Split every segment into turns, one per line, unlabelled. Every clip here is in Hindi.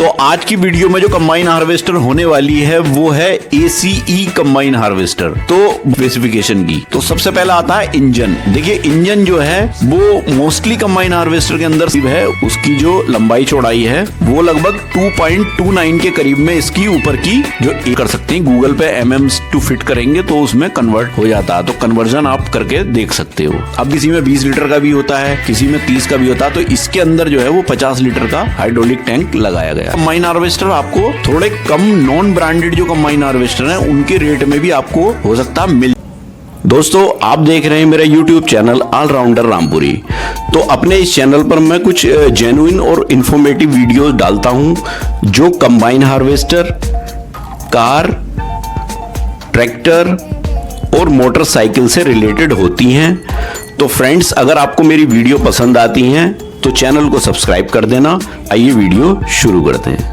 तो आज की वीडियो में जो कंबाइन हार्वेस्टर होने वाली है वो है ACE कंबाइन हार्वेस्टर। तो स्पेसिफिकेशन की तो सबसे पहला आता है इंजन। देखिए इंजन जो है वो मोस्टली कंबाइन हार्वेस्टर के अंदर है, उसकी जो लंबाई चौड़ाई है वो लगभग 2.29 के करीब में इसकी ऊपर की जो कर सकते हैं। गूगल पे mm टू फिट करेंगे तो उसमें कन्वर्ट हो जाता है, तो कन्वर्जन आप करके देख सकते हो। अब किसी में 20 लीटर का भी होता है, किसी में 30 का भी होता है, तो इसके अंदर जो है वो 50 लीटर का हाइड्रोलिक टैंक लगाया गया। कंबाइन हार्वेस्टर आपको थोड़े कम नॉन ब्रांडेड जो कंबाइन हार्वेस्टर हैं उनके रेट में भी आपको हो सकता है मिल। दोस्तों आप देख रहे हैं मेरा YouTube चैनल ऑलराउंडर रामपुरी। तो अपने इस चैनल पर मैं कुछ जेन्युइन और इंफॉर्मेटिव वीडियोस डालता हूं जो कंबाइन हार्वेस्टर, कार, ट्रैक्टर और मोटरसाइकिल से रिलेटेड होती हैं। तो फ्रेंड्स अगर आपको मेरी वीडियो पसंद आती हैं तो चैनल को सब्सक्राइब कर देना। आइए वीडियो शुरू करते हैं।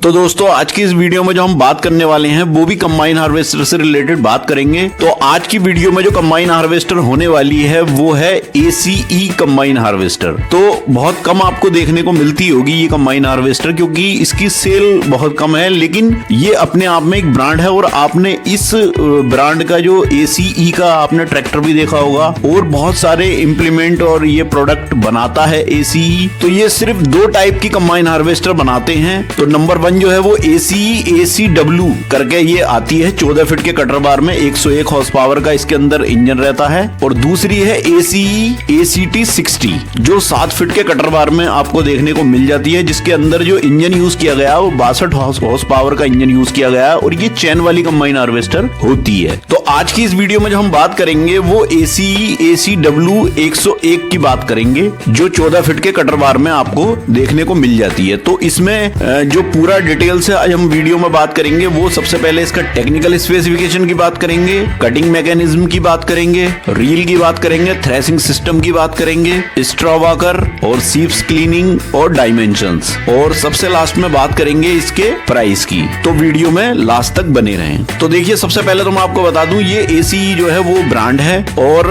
तो दोस्तों आज की इस वीडियो में जो हम बात करने वाले हैं वो भी कंबाइन हार्वेस्टर से रिलेटेड बात करेंगे। तो आज की वीडियो में जो कंबाइन हार्वेस्टर होने वाली है वो है ACE कंबाइन हार्वेस्टर। तो बहुत कम आपको देखने को मिलती होगी ये कंबाइन हार्वेस्टर, क्योंकि इसकी सेल बहुत कम है, लेकिन ये अपने आप में एक ब्रांड है। और आपने इस ब्रांड का जो ACE का आपने ट्रैक्टर भी देखा होगा और बहुत सारे इंप्लीमेंट और ये प्रोडक्ट बनाता है ACE। तो ये सिर्फ दो टाइप की कंबाइन हार्वेस्टर बनाते हैं। तो नंबर 1 जो है वो ACE ACW करके ये आती है 14 फीट के कटर बार में, 101 हॉर्स पावर का इसके अंदर इंजन रहता है। और दूसरी है ACE ACT 60 जो 7 फीट के कटर बार में आपको देखने को मिल जाती है, जिसके अंदर जो इंजन यूज किया गया है वो 62 हॉर्स पावर का इंजन यूज किया गया है और ये चैन वाली कंबाइन हार्वेस्टर होती है। तो आज की इस वीडियो में जो हम बात करेंगे वो ACE ACW 101 की बात करेंगे जो 14 फीट के कटर बार में आपको देखने को मिल जाती है। तो इसमें जो पूरा डिटेल से आज हम वीडियो में बात करेंगे वो सबसे पहले इसका टेक्निकल स्पेसिफिकेशन की बात करेंगे, कटिंग मैकेनिज्म की बात करेंगे, रील की बात करेंगे, थ्रेसिंग सिस्टम की बात करेंगे, स्ट्रॉ वॉकर और सीप्स क्लीनिंग और डायमेंशंस, और सबसे लास्ट में बात करेंगे इसके प्राइस की। तो वीडियो में लास्ट तक बने रहें। तो देखिए सबसे पहले तो मैं आपको बता दूं ये ACE जो है वो ब्रांड है और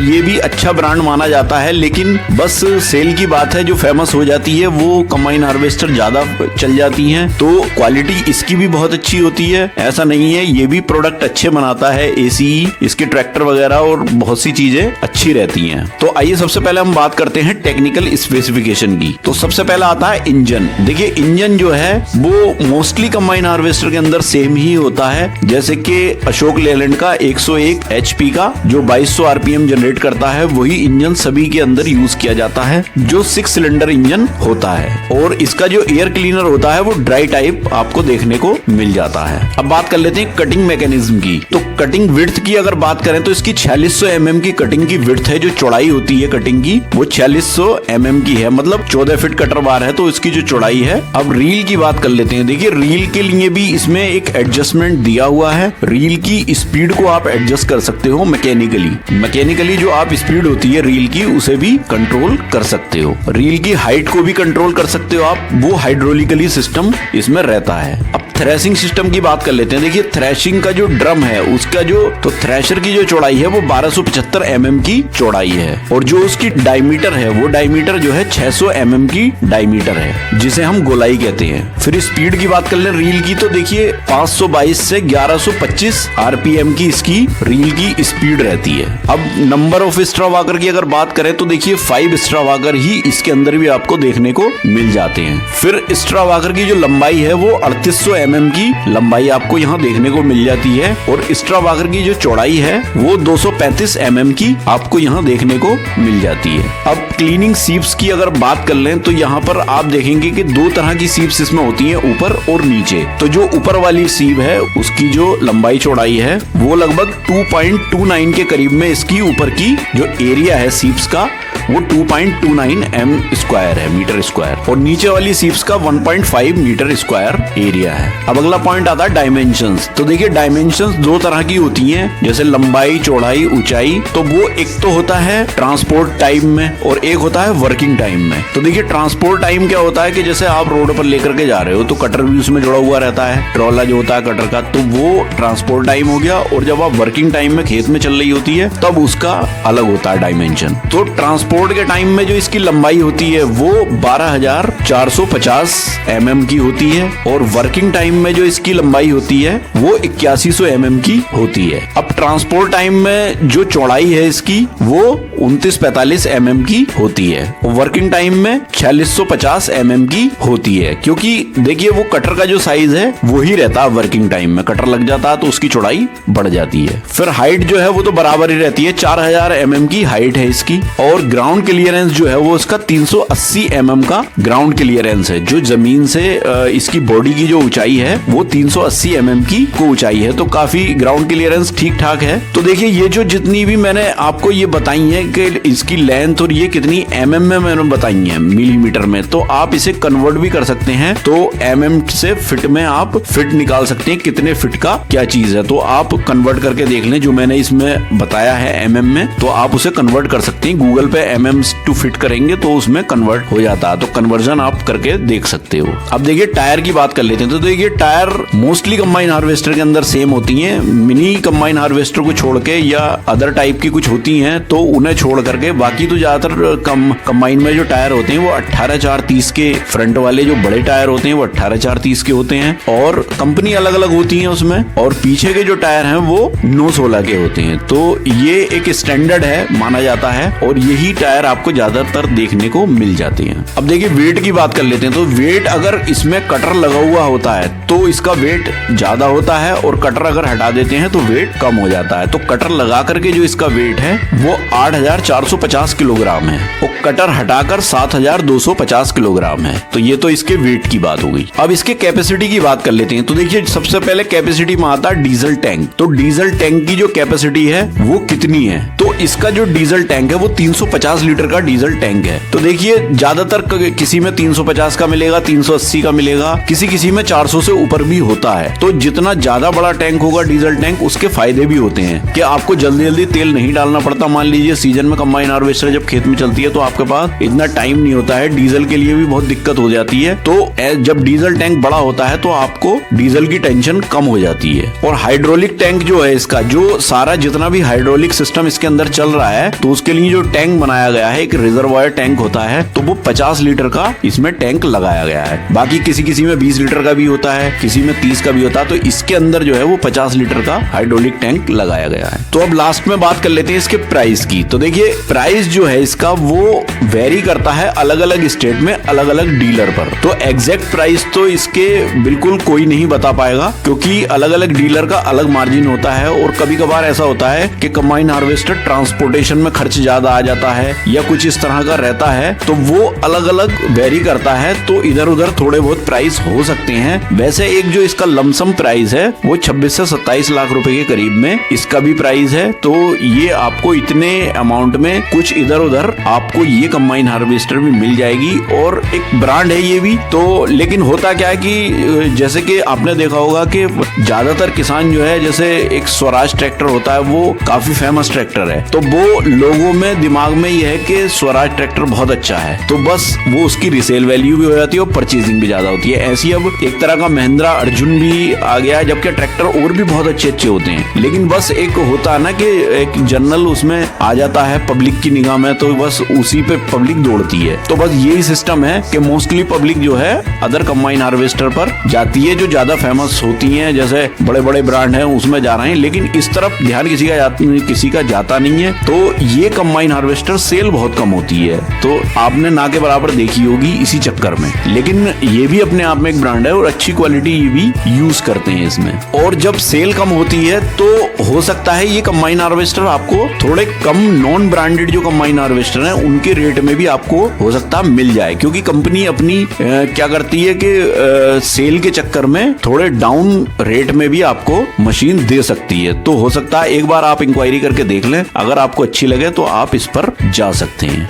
ये भी अच्छा ब्रांड माना जाता है, लेकिन बस सेल की बात है, जो फेमस हो जाती है वो कंबाइन हार्वेस्टर ज्यादा चल जाती है। तो क्वालिटी इसकी भी बहुत अच्छी होती है, ऐसा नहीं है, ये भी प्रोडक्ट अच्छे बनाता है ACE, इसके ट्रैक्टर वगैरह और बहुत सी चीजें अच्छी रहती हैं। तो आइए सबसे पहले हम बात करते हैं टेक्निकल स्पेसिफिकेशन की। तो सबसे पहला आता है इंजन। देखिए इंजन जो है वो मोस्टली कंबाइन हार्वेस्टर के अंदर सेम ही होता है, जैसे कि अशोक लेलैंड का 101 HP का जो 2200 RPM जनरेट करता है, वही इंजन सभी के अंदर यूज किया जाता है, जो 6 सिलेंडर इंजन होता है। और इसका जो एयर क्लीनर होता है वो ड्राई टाइप आपको देखने को मिल जाता है। अब बात कर लेते हैं कटिंग मैकेनिज्म की। तो कटिंग विड्थ की अगर बात करें तो इसकी 4600 mm की कटिंग की विड्थ है, जो चौड़ाई होती है कटिंग की वो 4600 mm की है, मतलब 14 फीट कटर बार है तो इसकी जो चौड़ाई है। अब रील की बात कर लेते हैं। देखिए रील के लिए भी इसमें एक एडजस्टमेंट दिया हुआ है, रील की स्पीड को आप एडजस्ट कर सकते हो मैकेनिकली जो आप स्पीड होती है रील की उसे भी कंट्रोल कर सकते हो। रील की हाइट को भी कंट्रोल कर सकते हो आप, वो हाइड्रोलिकली सिस्टम इसमें रहता है। अब थ्रेसिंग सिस्टम की बात कर लेते हैं। देखिए थ्रेशिंग का जो ड्रम है उसका जो तो थ्रेशर की जो चौड़ाई है वो 1275 mm की चौड़ाई है, और जो उसकी डायमीटर है वो डायमीटर जो है 600 mm की डायमीटर है, जिसे हम गोलाई कहते हैं। फिर स्पीड की बात कर ले रील की, तो देखिए 522 से 1125 RPM की इसकी रील की स्पीड रहती है। अब नंबर ऑफ स्ट्रॉ वॉकर की अगर बात करें तो देखिए 5 स्ट्रॉ वॉकर ही इसके अंदर भी आपको देखने को मिल जाते हैं। फिर स्ट्रॉ वॉकर की जो लंबाई है वो 3800 mm की लंबाई आपको यहाँ देखने को मिल जाती है, और स्ट्रॉ वॉकर की जो चौड़ाई है वो 235 mm की आपको यहाँ देखने को मिल जाती है। अब क्लीनिंग सीप्स की अगर बात कर लें तो यहाँ पर आप देखेंगे कि दो तरह की सीप्स इसमें होती हैं, ऊपर और नीचे। तो जो ऊपर वाली सीप है उसकी जो लंबाई चौड़ाई है वो लगभग 2.29 के करीब में इसकी ऊपर की जो एरिया है सीप्स का वो 2.29 m स्क्वायर है, मीटर स्क्वायर, और नीचे वाली सीप्स का 1.5 मीटर स्क्वायर एरिया है। अब अगला पॉइंट आता है डायमेंशंस। तो देखिए डायमेंशंस दो तरह की होती हैं, जैसे लंबाई, चौड़ाई, ऊंचाई। तो वो एक तो होता है ट्रांसपोर्ट टाइम में और एक होता है वर्किंग टाइम में। तो देखिए ट्रांसपोर्ट टाइम क्या होता है कि जैसे आप रोड पर लेकर के जा रहे हो तो कटर भी उसमें जुड़ा हुआ रहता है, ट्रॉला जो होता है कटर का, तो वो ट्रांसपोर्ट टाइम हो गया। और जब आप वर्किंग टाइम में खेत में चल रही होती है तब उसका अलग होता है डायमेंशन। तो ट्रांसपोर्ट के टाइम में जो इसकी लंबाई होती है वो 12,450 mm की होती है और वर्किंग टाइम में जो इसकी लंबाई होती है वो 8100 mm की होती है। अब ट्रांसपोर्ट टाइम में जो चौड़ाई है इसकी वो 2945 mm की होती है और वर्किंग टाइम में 4650 mm की होती है, क्योंकि देखिए वो कटर का जो साइज है वही रहता है वर्किंग टाइम में। कटर लग जाता है तो उसकी चौड़ाई बढ़ जाती है। फिर हाइट जो है वो तो बराबर ही रहती है, 4000 mm की हाइट है इसकी। और ग्राउंड क्लियरेंस जो है वो इसका 380 mm का ग्राउंड क्लियरेंस है। जो जमीन से इसकी बॉडी की जो ऊंचाई है वो 380 mm की ऊंचाई है, तो काफी ग्राउंड क्लियरेंस ठीक ठाक है। तो देखिए ये जो जितनी भी मैंने आपको ये बताई है कि इसकी लेंथ और ये कितनी mm में मैंने बताई है, मिलीमीटर में, तो आप इसे कन्वर्ट भी कर सकते हैं। तो mm से फिट में आप फिट निकाल सकते हैं, कितने फिट का क्या चीज है। तो आप कन्वर्ट करके देख लें, जो मैंने इसमें बताया है mm में, तो आप उसे कन्वर्ट कर सकते हैं। गूगल पे mm टू फिट करेंगे तो उसमें कन्वर्ट हो जाता है, तो कन्वर्जन आप करके देख सकते हो। अब देखिए टायर की बात कर लेते हैं। तो देखिए टायर मोस्टली कंबाइन हार्वेस्टर के अंदर सेम होती हैं। मिनी कंबाइन हार्वेस्टर को छोड़ के या अदर टाइप की कुछ होती हैं तो उन्हें छोड़ करके बाकी तो ज्यादातर कंबाइन में जो टायर होते हैं वो 18/430 के फ्रंट वाले जो बड़े टायर होते हैं वो 18/430 के होते हैं और कंपनी अलग अलग होती है उसमें। और पीछे के जो टायर हैं वो 9/16 के होते हैं। तो ये एक स्टैंडर्ड है माना जाता है और यही टायर आपको ज्यादातर देखने को मिल जाते हैं। अब देखिए वेट की बात कर लेते हैं। तो वेट अगर इसमें कटर लगा हुआ होता है तो इसका वेट ज्यादा होता है और कटर अगर हटा देते हैं तो वेट कम हो जाता है। तो कटर लगा करके जो इसका वेट है वो 8450 किलोग्राम है और कटर हटाकर 7250 किलोग्राम है। तो ये तो इसके वेट की बात हो गई। अब इसके कैपेसिटी की बात कर लेते हैं। तो देखिए सबसे पहले कैपेसिटी में आता है डीजल टैंक। तो डीजल टैंक की जो कैपेसिटी है वो कितनी है, तो इसका जो डीजल टैंक है वो 350 लीटर का डीजल टैंक है। तो देखिए ज्यादातर किसी में 350 का मिलेगा, 380 का मिलेगा, किसी किसी में 400 से ऊपर भी होता है। तो जितना ज्यादा बड़ा टैंक होगा डीजल टैंक उसके फायदे भी होते हैं कि आपको जल्दी जल्दी तेल नहीं डालना पड़ता। मान लीजिए सीजन में कंबाइन हार्वेस्टर जब खेत में चलती है तो आपके पास इतना टाइम नहीं होता है, डीजल के लिए भी बहुत दिक्कत हो जाती है। तो जब डीजल टैंक बड़ा होता है तो आपको डीजल की टेंशन कम हो जाती है। और हाइड्रोलिक टैंक जो है इसका, जो सारा जितना भी हाइड्रोलिक सिस्टम इसके अंदर चल रहा है तो उसके लिए जो टैंक बनाया गया है, एक रिजर्वायर टैंक होता है, तो वो 50 लीटर का इसमें टैंक लगाया गया है। बाकी किसी किसी में 20 लीटर का भी होता है, किसी में 30 का भी होता है। तो इसके अंदर जो है वो 50 लीटर का हाइड्रोलिक टैंक लगाया गया है। तो अब लास्ट में बात कर लेते हैं इसके प्राइस की। तो देखिए प्राइस जो है इसका वो वेरी करता है अलग अलग स्टेट में, अलग अलग डीलर पर। तो एग्जैक्ट प्राइस तो इसके बिल्कुल कोई नहीं बता पाएगा, क्योंकि अलग अलग डीलर का अलग मार्जिन होता है। और कभी कभार ऐसा होता है कि कंबाइन हार्वेस्टर ट्रांसपोर्टेशन में खर्च ज्यादा आ जाता है या कुछ इस तरह का रहता है, तो वो अलग अलग वेरी करता है। तो इधर उधर थोड़े बहुत प्राइस हो सकते हैं। वैसे एक जो इसका लमसम प्राइस है वो 26 से 27 लाख रुपए के करीब में इसका भी प्राइस है। तो ये आपको इतने अमाउंट में कुछ इधर उधर आपको ये कंबाइन हार्वेस्टर भी मिल जाएगी। और एक ब्रांड है ये भी। तो लेकिन होता क्या है कि जैसे कि आपने देखा होगा कि ज्यादातर किसान जो है, जैसे एक स्वराज ट्रैक्टर होता है वो काफी फेमस ट्रैक्टर है, तो वो लोगों में दिमाग में ये है कि स्वराज ट्रैक्टर बहुत अच्छा है, तो बस वो उसकी रिसेल वैल्यू भी हो जाती है और परचेजिंग भी ज्यादा होती है। ऐसी अब एक तरह का महिंद्रा अर्जुन भी आ गया है, जबकि ट्रैक्टर और भी बहुत अच्छे अच्छे होते हैं। लेकिन बस एक होता है ना कि एक जनरल उसमें आ जाता है पब्लिक की निगाह में, तो बस उसी पे पब्लिक दौड़ती है। तो बस यही सिस्टम है कि मोस्टली पब्लिक जो है अदर कंबाइन हार्वेस्टर पर जाती है जो ज्यादा फेमस होती हैं, जैसे बड़े बड़े ब्रांड हैं उसमें जा रहे हैं। लेकिन इस तरफ ध्यान किसी का जाता नहीं है। तो ये कंबाइन हार्वेस्टर सेल बहुत कम होती है, तो आपने ना के बराबर देखी होगी इसी चक्कर में। लेकिन ये भी अपने आप में एक ब्रांड है और अच्छी क्वालिटी ये भी यूज करते हैं इसमें। और जब सेल कम होती है तो हो सकता है ये कंबाइन हार्वेस्टर आपको थोड़े कम नॉन ब्रांडेड जो कंबाइन हार्वेस्टर हैं उनके रेट में भी आपको हो सकता है मिल जाए, क्योंकि कंपनी अपनी क्या करती है कि सेल के चक्कर में थोड़े डाउन रेट में भी आपको मशीन दे सकती है। तो हो सकता है एक बार आप इंक्वायरी करके देख लें, अगर आपको अच्छी लगे तो आप इस पर जा सकते हैं।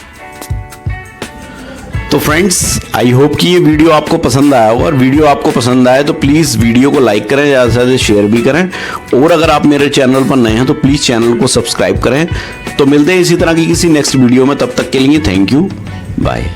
तो फ्रेंड्स, आई होप कि ये वीडियो आपको पसंद आया होगा, और वीडियो आपको पसंद आए तो प्लीज़ वीडियो को लाइक करें, ज़्यादा से ज़्यादा शेयर भी करें, और अगर आप मेरे चैनल पर नए हैं तो प्लीज़ चैनल को सब्सक्राइब करें। तो मिलते हैं इसी तरह की किसी नेक्स्ट वीडियो में, तब तक के लिए थैंक यू, बाय।